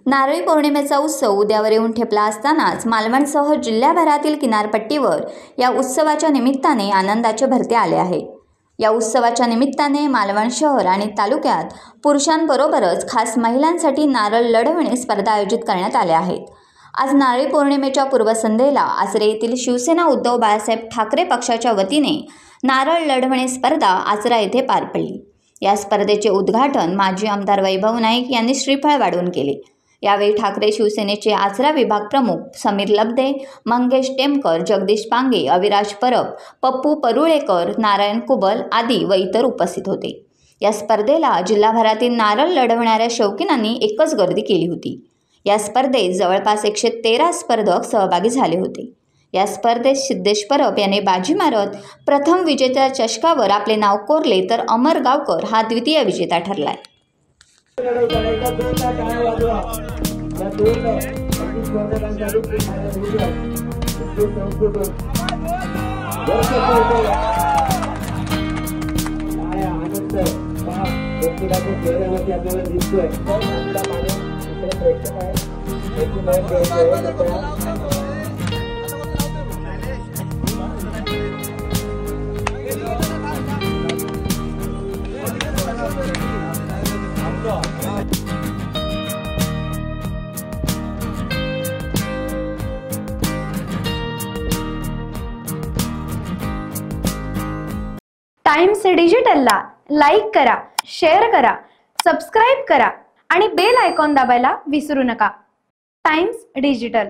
नारळी पौर्णिमेचा उत्सव उद्यावर येऊन ठेपला असतानाच मालवणसह जिल्ह्याभरातील किनारपट्टीवर या उत्सवाच्या निमित्ताने आनंदाचे भरते आले आहे। या उत्सवाच्या निमित्ताने मालवण शहर आणि तालुक्यात पुरुषांबरोबरच खास महिलांसाठी नारळ लढवणे स्पर्धा आयोजित करण्यात आल्या आहेत। आज नारळी पौर्णिमेच्या पूर्वसंध्येला आचरे येथील शिवसेना उद्धव बाळासाहेब ठाकरे पक्षाच्या वतीने नारळ लढवणे स्पर्धा आचरा येथे पार पडली। या स्पर्धेचे उद्घाटन माजी आमदार वैभव नाईक यांनी श्रीफळ वाढवून केले। यावेळी ठाकरे शिवसेनेचे आचरा विभाग प्रमुख समीर लब्धे, मंगेश टेमकर, जगदीश पांगे, अविराज परब, पप्पू परुळेकर, नारायण कुबल आदी व इतर उपस्थित होते। या स्पर्धेला जिल्हाभरातील नारळ लढवणाऱ्या शौकीनांनी एकच गर्दी केली होती। या स्पर्धेत जवळपास 113 स्पर्धक सहभागी झाले होते। या स्पर्धेत सिद्धेश परब याने बाजी मारत प्रथम विजेत्या चषकावर आपले नाव कोरले, तर अमर गावकर हा द्वितीय विजेता ठरलाय। टाइम्स डिजिटलला लाईक करा, शेअर करा, सबस्क्राईब करा आणि बेल आयकॉन दाबायला विसरू नका। Times digital.